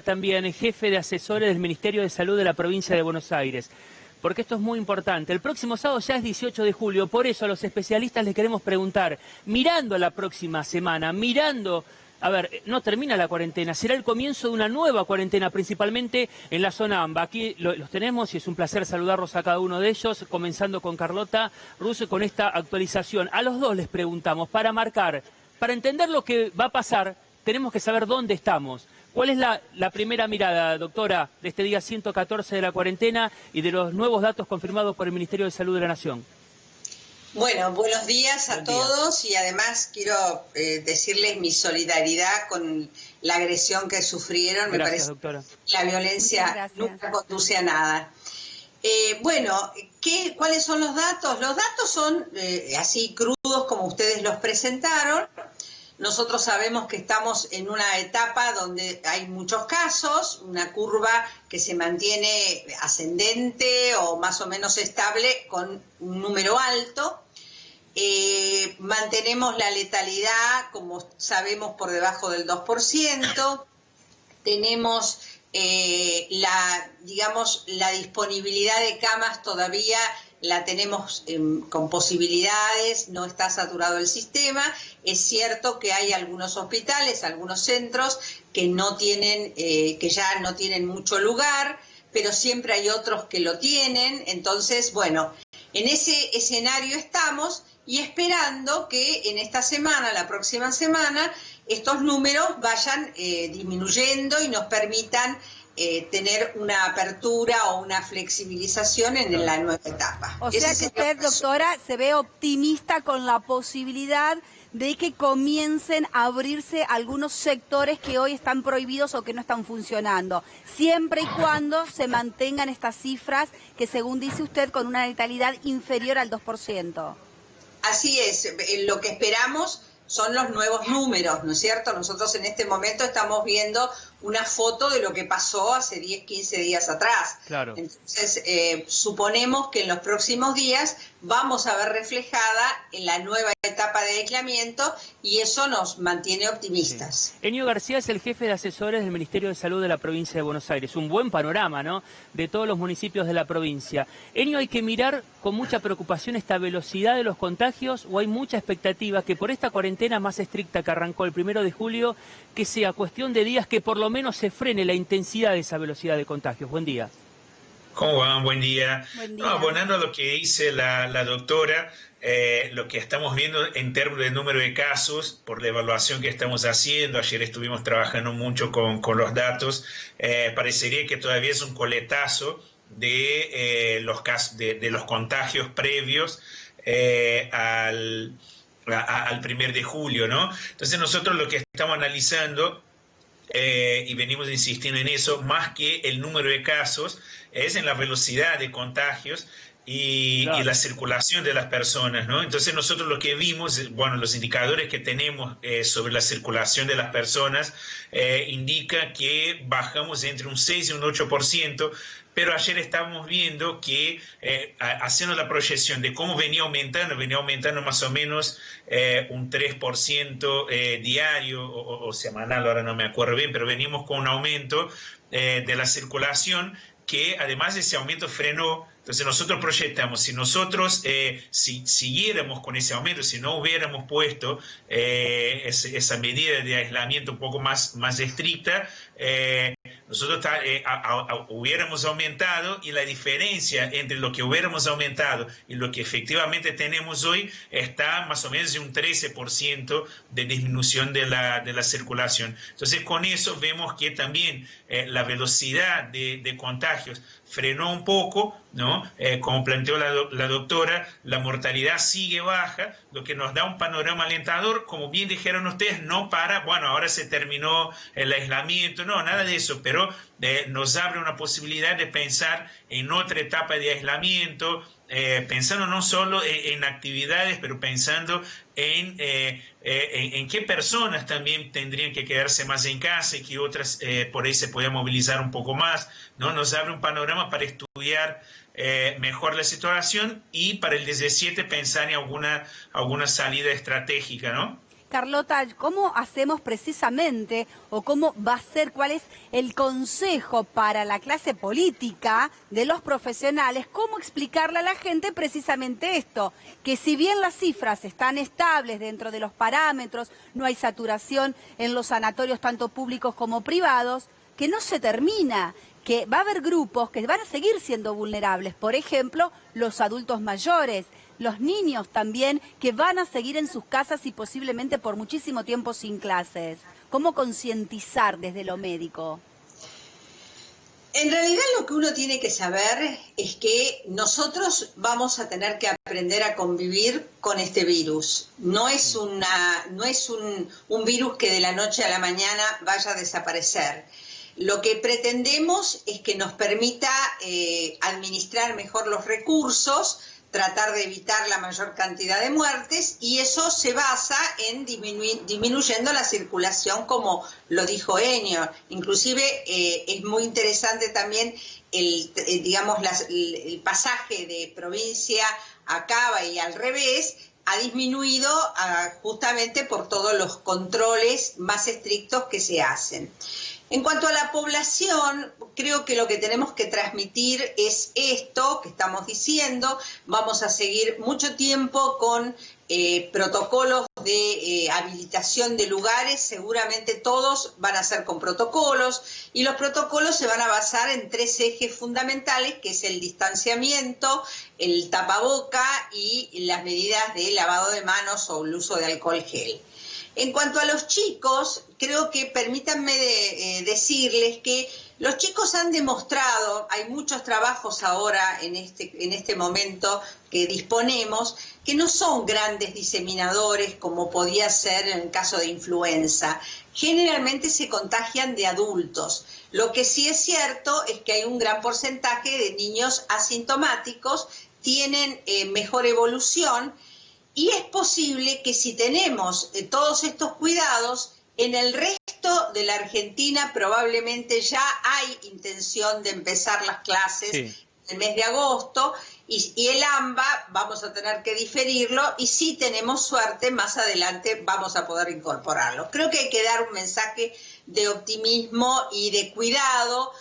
También jefe de asesores del Ministerio de Salud de la provincia de Buenos Aires, porque esto es muy importante. El próximo sábado ya es 18 de julio, por eso a los especialistas les queremos preguntar, mirando la próxima semana, a ver, no termina la cuarentena, será el comienzo de una nueva cuarentena, principalmente en la zona AMBA. Aquí los tenemos y es un placer saludarlos a cada uno de ellos, comenzando con Carlota Russo con esta actualización. A los dos les preguntamos, para entender lo que va a pasar, tenemos que saber dónde estamos. ¿Cuál es la primera mirada, doctora, de este día 114 de la cuarentena y de los nuevos datos confirmados por el Ministerio de Salud de la Nación? Bueno, buenos días a todos y además quiero decirles mi solidaridad con la agresión que sufrieron. Gracias, me parece doctora. Que la violencia nunca conduce a nada. Bueno, ¿cuáles son los datos? Los datos son así crudos como ustedes los presentaron. Nosotros sabemos que estamos en una etapa donde hay muchos casos, una curva que se mantiene ascendente o más o menos estable con un número alto. Mantenemos la letalidad, como sabemos, por debajo del 2%. Tenemos la disponibilidad de camas todavía la tenemos con posibilidades, no está saturado el sistema. Es cierto que hay algunos hospitales, algunos centros que ya no tienen mucho lugar, pero siempre hay otros que lo tienen. Entonces, bueno, en ese escenario estamos y esperando que en esta semana, la próxima semana, estos números vayan disminuyendo y nos permitan tener una apertura o una flexibilización en la nueva etapa. O sea que usted, doctora, se ve optimista con la posibilidad de que comiencen a abrirse algunos sectores que hoy están prohibidos o que no están funcionando, siempre y cuando se mantengan estas cifras que, según dice usted, con una letalidad inferior al 2%. Así es, lo que esperamos son los nuevos números, ¿no es cierto? Nosotros en este momento estamos viendo una foto de lo que pasó hace 10, 15 días atrás. Claro. Entonces, suponemos que en los próximos días vamos a ver reflejada en la nueva etapa de aislamiento y eso nos mantiene optimistas. Sí. Enio García es el jefe de asesores del Ministerio de Salud de la provincia de Buenos Aires. Un buen panorama, ¿no?, de todos los municipios de la provincia. Enio, ¿hay que mirar con mucha preocupación esta velocidad de los contagios o hay mucha expectativa que por esta cuarentena más estricta que arrancó el 1 de julio, que sea cuestión de días que por lo menos se frene la intensidad de esa velocidad de contagios? Buen día. ¿Cómo van? Buen día. Buen día. No, abonando a lo que dice la doctora, lo que estamos viendo en términos de número de casos, por la evaluación que estamos haciendo, ayer estuvimos trabajando mucho con los datos, parecería que todavía es un coletazo de los casos, de los contagios previos al 1 de julio, ¿no? Entonces nosotros lo que estamos analizando, y venimos insistiendo en eso, más que el número de casos, es en la velocidad de contagios y la circulación de las personas, ¿no? Entonces nosotros lo que vimos, bueno, los indicadores que tenemos sobre la circulación de las personas indica que bajamos entre un 6 y un 8%, pero ayer estábamos viendo que, haciendo la proyección de cómo venía aumentando más o menos un 3% diario o semanal, ahora no me acuerdo bien, pero venimos con un aumento de la circulación que además ese aumento frenó. Entonces nosotros proyectamos, si nosotros si siguiéramos con ese aumento, si no hubiéramos puesto esa medida de aislamiento un poco más estricta, nosotros hubiéramos aumentado, y la diferencia entre lo que hubiéramos aumentado y lo que efectivamente tenemos hoy está más o menos en un 13% de disminución de la circulación. Entonces con eso vemos que también la velocidad de contagios frenó un poco, ¿no? Como planteó la doctora, la mortalidad sigue baja, lo que nos da un panorama alentador, como bien dijeron ustedes, no para, bueno, ahora se terminó el aislamiento, no, nada de eso, pero nos abre una posibilidad de pensar en otra etapa de aislamiento, pensando no solo en actividades, pero pensando en qué personas también tendrían que quedarse más en casa y que otras por ahí se podían movilizar un poco más, ¿no? Nos abre un panorama para estudiar mejor la situación y para el 17 pensar en alguna salida estratégica, ¿no? Carlota, ¿cómo hacemos precisamente o cómo va a ser, cuál es el consejo para la clase política de los profesionales? ¿Cómo explicarle a la gente precisamente esto? Que si bien las cifras están estables dentro de los parámetros, no hay saturación en los sanatorios tanto públicos como privados, que no se termina, que va a haber grupos que van a seguir siendo vulnerables, por ejemplo, los adultos mayores, los niños también, que van a seguir en sus casas y posiblemente por muchísimo tiempo sin clases. ¿Cómo concientizar desde lo médico? En realidad lo que uno tiene que saber es que nosotros vamos a tener que aprender a convivir con este virus. No es un virus que de la noche a la mañana vaya a desaparecer. Lo que pretendemos es que nos permita administrar mejor los recursos, tratar de evitar la mayor cantidad de muertes, y eso se basa en disminuyendo la circulación, como lo dijo Enio. Inclusive es muy interesante también el pasaje de provincia a Cava y al revés, ha disminuido justamente por todos los controles más estrictos que se hacen. En cuanto a la población, creo que lo que tenemos que transmitir es esto que estamos diciendo. Vamos a seguir mucho tiempo con protocolos de habilitación de lugares, seguramente todos van a ser con protocolos, y los protocolos se van a basar en 3 ejes fundamentales, que es el distanciamiento, el tapaboca y las medidas de lavado de manos o el uso de alcohol gel. En cuanto a los chicos, creo que permítanme decirles que los chicos han demostrado, hay muchos trabajos ahora en este momento que disponemos, que no son grandes diseminadores como podía ser en el caso de influenza. Generalmente se contagian de adultos. Lo que sí es cierto es que hay un gran porcentaje de niños asintomáticos, tienen mejor evolución. Y es posible que si tenemos todos estos cuidados, en el resto de la Argentina probablemente ya hay intención de empezar las clases en el mes de agosto, y el AMBA vamos a tener que diferirlo, y si tenemos suerte más adelante vamos a poder incorporarlo. Creo que hay que dar un mensaje de optimismo y de cuidado.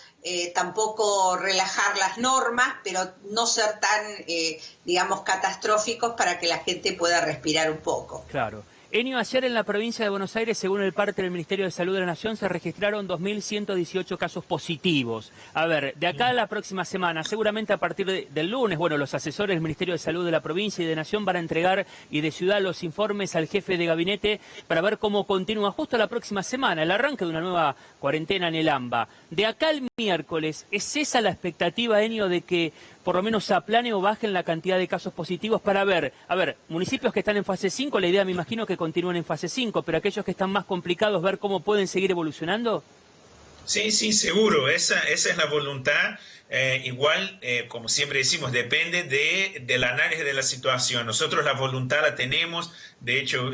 Tampoco relajar las normas, pero no ser tan, catastróficos, para que la gente pueda respirar un poco. Claro. Enio, ayer en la provincia de Buenos Aires, según el parte del Ministerio de Salud de la Nación, se registraron 2.118 casos positivos. A ver, de acá a la próxima semana, seguramente a partir del lunes, los asesores del Ministerio de Salud de la provincia y de Nación van a entregar, y de ciudad, los informes al jefe de gabinete para ver cómo continúa justo la próxima semana, el arranque de una nueva cuarentena en el AMBA. De acá al miércoles, ¿es esa la expectativa, Enio, de que por lo menos se aplane o bajen la cantidad de casos positivos para ver, municipios que están en fase 5, la idea me imagino que continúen en fase 5, pero aquellos que están más complicados, ver cómo pueden seguir evolucionando? Sí, seguro, esa es la voluntad. Igual, como siempre decimos, depende del análisis de la situación. Nosotros la voluntad la tenemos, de hecho,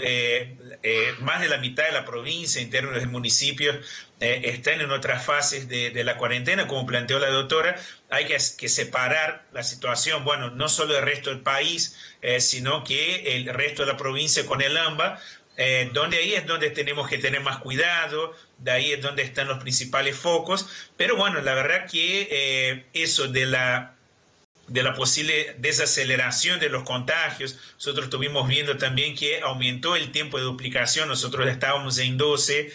más de la mitad de la provincia, en términos de municipios, están en otras fases de la cuarentena, como planteó la doctora. Hay que separar la situación, no solo del resto del país, sino que el resto de la provincia con el AMBA, donde ahí es donde tenemos que tener más cuidado, de ahí es donde están los principales focos, pero la verdad que eso de la posible desaceleración de los contagios, nosotros estuvimos viendo también que aumentó el tiempo de duplicación, nosotros estábamos en 12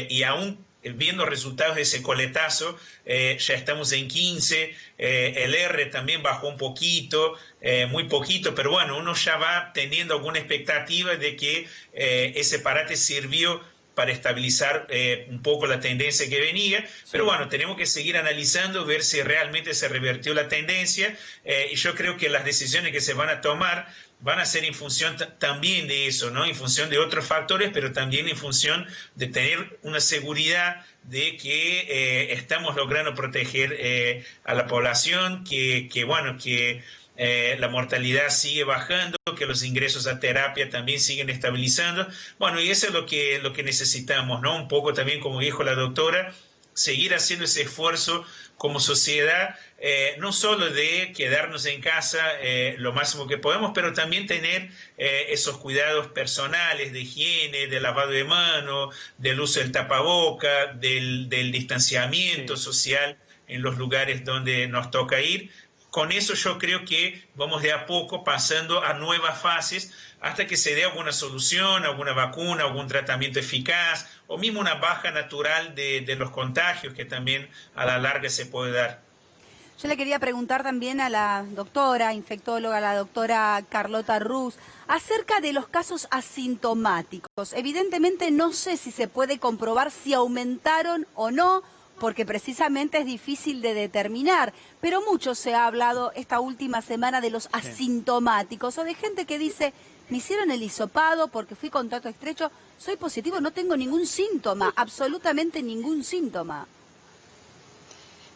y aún viendo resultados de ese coletazo, ya estamos en 15, el R también bajó un poquito, muy poquito, pero uno ya va teniendo alguna expectativa de que ese parate sirvió para estabilizar un poco la tendencia que venía, pero tenemos que seguir analizando, ver si realmente se revertió la tendencia, y yo creo que las decisiones que se van a tomar van a ser en función también de eso, ¿no? En función de otros factores, pero también en función de tener una seguridad de que estamos logrando proteger a la población, que la mortalidad sigue bajando, que los ingresos a terapia también siguen estabilizando. Y eso es lo que necesitamos, ¿no? Un poco también, como dijo la doctora, seguir haciendo ese esfuerzo como sociedad, no solo de quedarnos en casa lo máximo que podemos, pero también tener esos cuidados personales de higiene, de lavado de manos, del uso del tapaboca, del distanciamiento social en los lugares donde nos toca ir. Con eso yo creo que vamos de a poco pasando a nuevas fases hasta que se dé alguna solución, alguna vacuna, algún tratamiento eficaz o mismo una baja natural de los contagios que también a la larga se puede dar. Yo le quería preguntar también a la doctora infectóloga, la doctora Carlota Rus, acerca de los casos asintomáticos. Evidentemente no sé si se puede comprobar si aumentaron o no, porque precisamente es difícil de determinar, pero mucho se ha hablado esta última semana de los asintomáticos o de gente que dice, me hicieron el hisopado porque fui contacto estrecho, soy positivo, no tengo ningún síntoma, absolutamente ningún síntoma.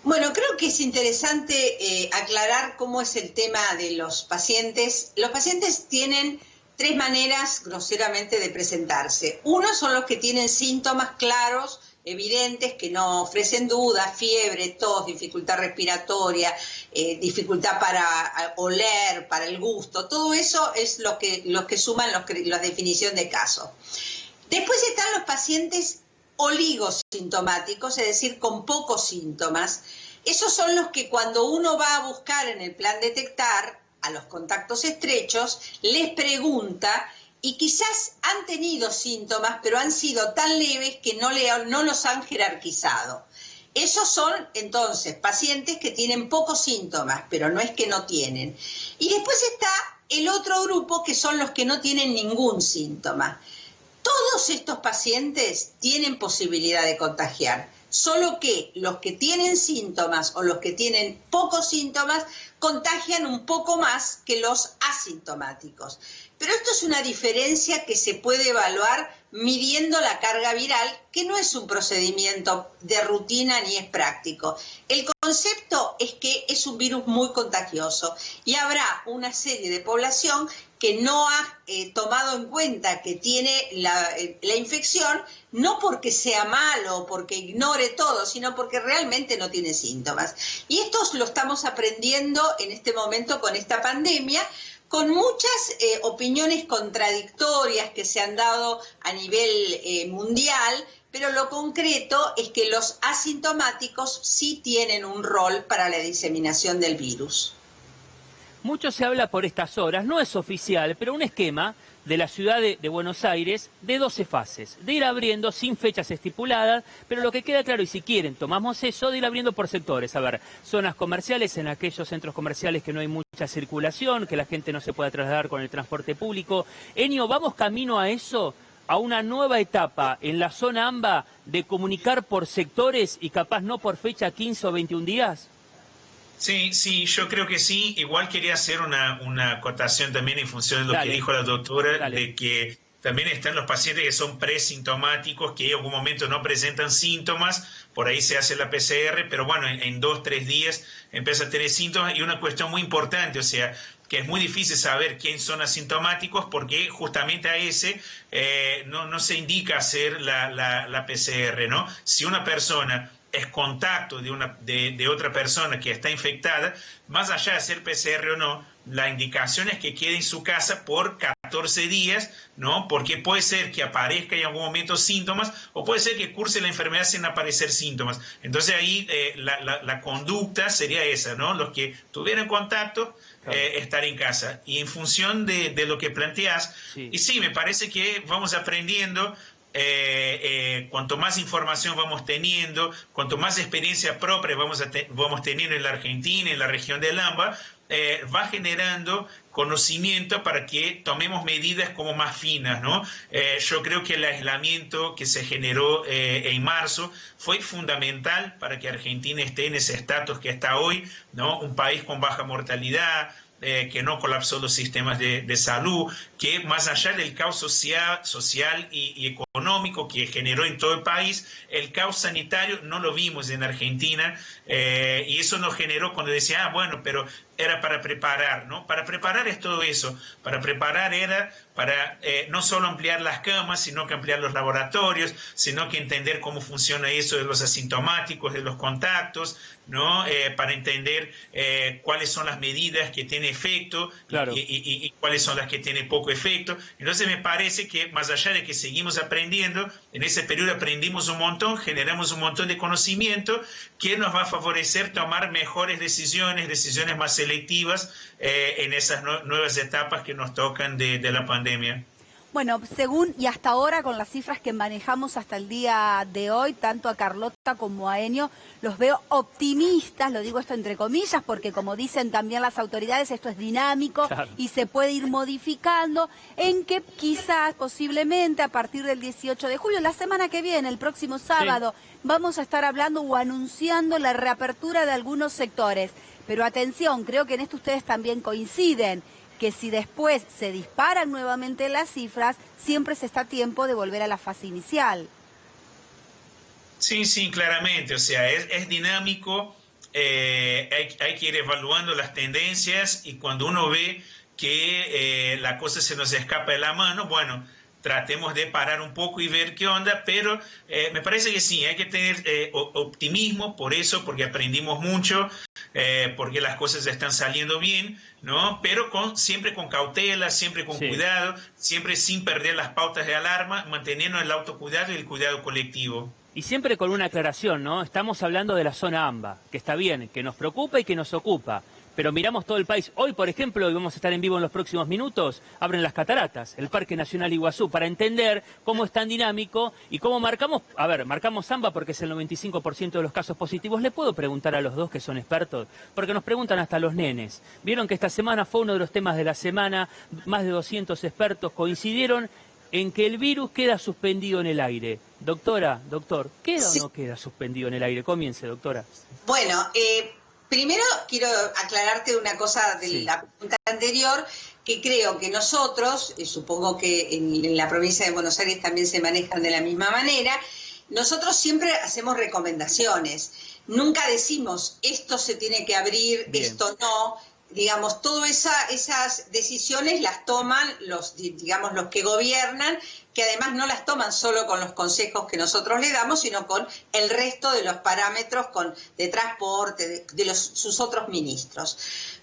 Bueno, creo que es interesante aclarar cómo es el tema de los pacientes. Los pacientes tienen tres maneras groseramente de presentarse. Uno son los que tienen síntomas claros, evidentes, que no ofrecen dudas: fiebre, tos, dificultad respiratoria, dificultad para oler, para el gusto. Todo eso es lo que suman la definición de caso. Después están los pacientes oligosintomáticos, es decir, con pocos síntomas. Esos son los que cuando uno va a buscar en el plan detectar a los contactos estrechos, les pregunta y quizás han tenido síntomas, pero han sido tan leves que no los han jerarquizado. Esos son entonces pacientes que tienen pocos síntomas, pero no es que no tienen. Y después está el otro grupo, que son los que no tienen ningún síntoma. Todos estos pacientes tienen posibilidad de contagiar, solo que los que tienen síntomas o los que tienen pocos síntomas contagian un poco más que los asintomáticos. Pero esto es una diferencia que se puede evaluar midiendo la carga viral, que no es un procedimiento de rutina ni es práctico. El concepto es que es un virus muy contagioso y habrá una serie de población que no ha tomado en cuenta que tiene la infección, no porque sea malo o porque ignore todo, sino porque realmente no tiene síntomas. Y esto lo estamos aprendiendo en este momento con esta pandemia, con muchas opiniones contradictorias que se han dado a nivel mundial, pero lo concreto es que los asintomáticos sí tienen un rol para la diseminación del virus. Mucho se habla por estas horas, no es oficial, pero un esquema de la ciudad de Buenos Aires de 12 fases, de ir abriendo sin fechas estipuladas, pero lo que queda claro, y si quieren, tomamos eso, de ir abriendo por sectores. A ver, zonas comerciales, en aquellos centros comerciales que no hay mucha circulación, que la gente no se pueda trasladar con el transporte público. Enio, ¿vamos camino a eso? A una nueva etapa en la zona AMBA de comunicar por sectores y capaz no por fecha 15 o 21 días? Sí, yo creo que sí. Igual quería hacer una acotación también en función de lo que dijo la doctora, de que también están los pacientes que son presintomáticos, que en algún momento no presentan síntomas, por ahí se hace la PCR, pero bueno, en 2-3 días empieza a tener síntomas. Y una cuestión muy importante, o sea, que es muy difícil saber quiénes son asintomáticos porque justamente a ese no se indica hacer la PCR, ¿no? Si una persona es contacto de otra persona que está infectada, más allá de hacer PCR o no, la indicación es que quede en su casa por 14 días, ¿no? Porque puede ser que aparezca en algún momento síntomas o puede ser que curse la enfermedad sin aparecer síntomas. Entonces ahí la conducta sería esa, ¿no? Los que tuvieran contacto, estar en casa. Y en función de lo que planteas, y sí, me parece que vamos aprendiendo. Cuanto más información vamos teniendo, cuanto más experiencia propia vamos teniendo en la Argentina, en la región del AMBA, va generando conocimiento para que tomemos medidas como más finas, ¿no? Yo creo que el aislamiento que se generó en marzo fue fundamental para que Argentina esté en ese estatus que está hoy, ¿no? Un país con baja mortalidad, que no colapsó los sistemas de salud, que más allá del caos social y económico que generó en todo el país, el caos sanitario no lo vimos en Argentina, y eso nos generó cuando decía, bueno, pero era para preparar, ¿no? Para preparar es todo eso, para preparar era para no solo ampliar las camas, sino que ampliar los laboratorios, sino que entender cómo funciona eso de los asintomáticos, de los contactos, ¿no? Para entender cuáles son las medidas que tienen efecto, claro, y cuáles son las que tienen poco efecto. Entonces me parece que más allá de que seguimos aprendiendo, en ese periodo aprendimos un montón, generamos un montón de conocimiento que nos va a favorecer tomar mejores decisiones más selectivas en esas nuevas etapas que nos tocan de la pandemia. Bueno, según y hasta ahora, con las cifras que manejamos hasta el día de hoy, tanto a Carlota como a Enio, los veo optimistas, lo digo esto entre comillas, porque como dicen también las autoridades, esto es dinámico, claro, y se puede ir modificando, en que quizás, posiblemente, a partir del 18 de julio, la semana que viene, el próximo sábado, sí, vamos a estar hablando o anunciando la reapertura de algunos sectores. Pero atención, creo que en esto ustedes también coinciden, que si después se disparan nuevamente las cifras, siempre se está a tiempo de volver a la fase inicial. Sí, sí, claramente, o sea, es dinámico, hay que ir evaluando las tendencias y cuando uno ve que la cosa se nos escapa de la mano, bueno, tratemos de parar un poco y ver qué onda, pero me parece que sí, hay que tener optimismo por eso, porque aprendimos mucho, porque las cosas están saliendo bien, ¿no? Pero siempre con cautela, siempre con cuidado, siempre sin perder las pautas de alarma, manteniendo el autocuidado y el cuidado colectivo. Y siempre con una aclaración, ¿no? Estamos hablando de la zona AMBA, que está bien, que nos preocupa y que nos ocupa. Pero miramos todo el país. Hoy, por ejemplo, y vamos a estar en vivo en los próximos minutos, abren las cataratas, el Parque Nacional Iguazú, para entender cómo es tan dinámico y cómo marcamos, marcamos AMBA porque es el 95% de los casos positivos. Le puedo preguntar a los dos que son expertos, porque nos preguntan hasta los nenes. Vieron que esta semana fue uno de los temas de la semana, más de 200 expertos coincidieron en que el virus queda suspendido en el aire. Doctora, doctor, ¿queda o no queda suspendido en el aire? Comience, doctora. Bueno, primero quiero aclararte una cosa de la pregunta anterior, que creo que nosotros, supongo que en la provincia de Buenos Aires también se manejan de la misma manera, nosotros siempre hacemos recomendaciones. Nunca decimos esto se tiene que abrir, esto no. Digamos, todas esas decisiones las toman los que gobiernan, que además no las toman solo con los consejos que nosotros le damos, sino con el resto de los parámetros de transporte, de sus otros ministros.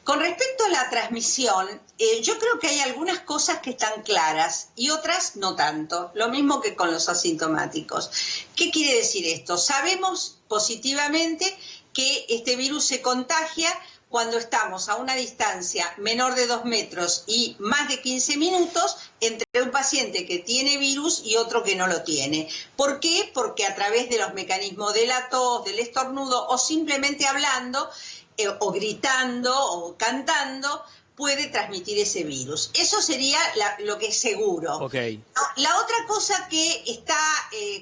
Con respecto a la transmisión, yo creo que hay algunas cosas que están claras y otras no tanto, lo mismo que con los asintomáticos. ¿Qué quiere decir esto? Sabemos positivamente que este virus se contagia cuando estamos a una distancia menor de 2 metros y más de 15 minutos entre un paciente que tiene virus y otro que no lo tiene. ¿Por qué? Porque a través de los mecanismos de la tos, del estornudo o simplemente hablando o gritando o cantando, puede transmitir ese virus. Eso sería lo que es seguro. Okay. La otra cosa que está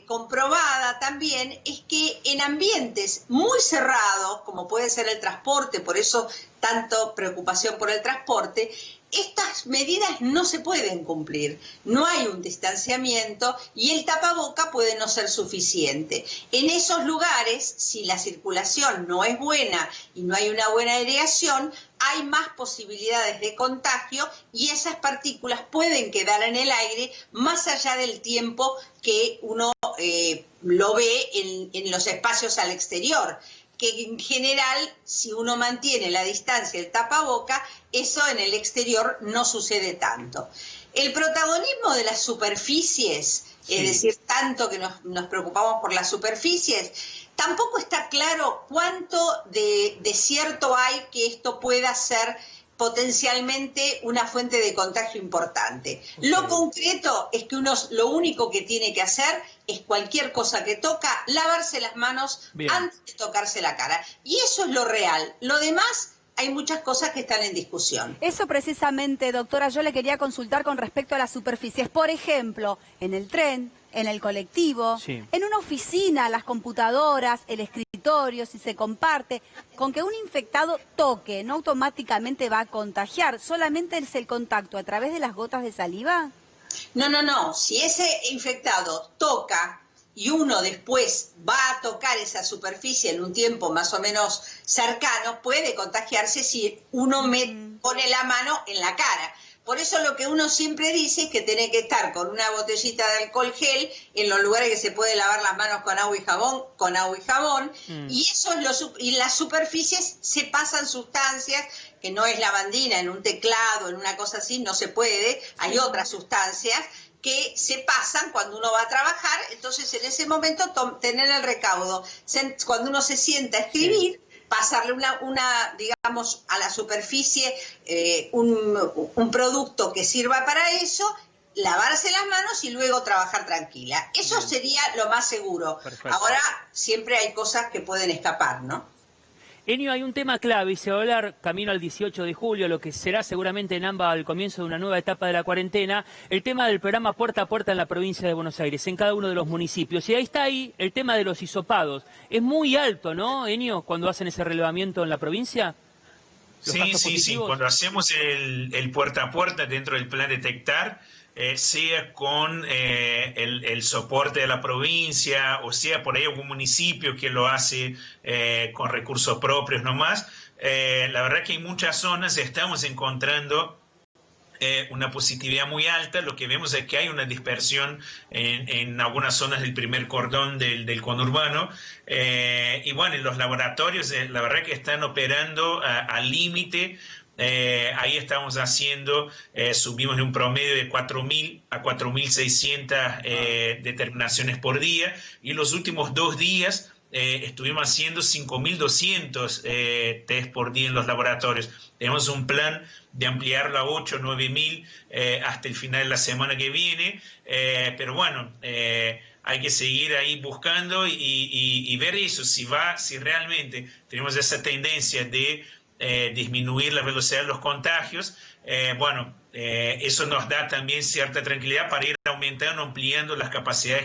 comprobada también es que en ambientes muy cerrados, como puede ser el transporte, por eso tanto preocupación por el transporte, estas medidas no se pueden cumplir. No hay un distanciamiento y el tapaboca puede no ser suficiente. En esos lugares, si la circulación no es buena y no hay una buena aireación, hay más posibilidades de contagio y esas partículas pueden quedar en el aire más allá del tiempo que uno lo ve en los espacios al exterior, que en general, si uno mantiene la distancia, el tapaboca, eso en el exterior no sucede tanto. El protagonismo de las superficies, es decir, tanto que nos preocupamos por las superficies, tampoco está claro cuánto de cierto hay que esto pueda ser potencialmente una fuente de contagio importante. Okay. Lo concreto es que uno lo único que tiene que hacer es cualquier cosa que toca, lavarse las manos antes de tocarse la cara. Y eso es lo real. Lo demás, hay muchas cosas que están en discusión. Eso precisamente, doctora, yo le quería consultar con respecto a las superficies. Por ejemplo, en el tren, en el colectivo, en una oficina, las computadoras, el escritorio, si se comparte, con que un infectado toque, no automáticamente va a contagiar, solamente es el contacto a través de las gotas de saliva. No. Si ese infectado toca y uno después va a tocar esa superficie en un tiempo más o menos cercano, puede contagiarse si uno pone la mano en la cara. Por eso lo que uno siempre dice es que tiene que estar con una botellita de alcohol gel en los lugares que se puede lavar las manos con agua y jabón, y eso es y las superficies se pasan sustancias, que no es lavandina en un teclado, en una cosa así, no se puede, hay otras sustancias que se pasan cuando uno va a trabajar, entonces en ese momento tener el recaudo, cuando uno se sienta a escribir, pasarle digamos, a la superficie un producto que sirva para eso, lavarse las manos y luego trabajar tranquila. Eso sería lo más seguro. Perfecto. Ahora siempre hay cosas que pueden escapar, ¿no? Enio, hay un tema clave y se va a hablar camino al 18 de julio, lo que será seguramente en AMBA al comienzo de una nueva etapa de la cuarentena, el tema del programa Puerta a Puerta en la provincia de Buenos Aires, en cada uno de los municipios. Y ahí está el tema de los hisopados. Es muy alto, ¿no, Enio, cuando hacen ese relevamiento en la provincia? Sí. Cuando hacemos el puerta a puerta dentro del plan Detectar, sea con el soporte de la provincia, o sea por ahí algún municipio que lo hace con recursos propios nomás, la verdad que en muchas zonas estamos encontrando una positividad muy alta. Lo que vemos es que hay una dispersión en algunas zonas del primer cordón del conurbano, y bueno, en los laboratorios la verdad que están operando al límite. Ahí estamos haciendo, subimos de un promedio de 4.000 a 4.600 determinaciones por día, y los últimos 2 días estuvimos haciendo 5.200 test por día en los laboratorios. Tenemos un plan de ampliarlo a 8.000, 9.000 hasta el final de la semana que viene, pero bueno, hay que seguir ahí buscando y ver eso, si realmente tenemos esa tendencia de disminuir la velocidad de los contagios, eso nos da también cierta tranquilidad para ir aumentando, ampliando las capacidades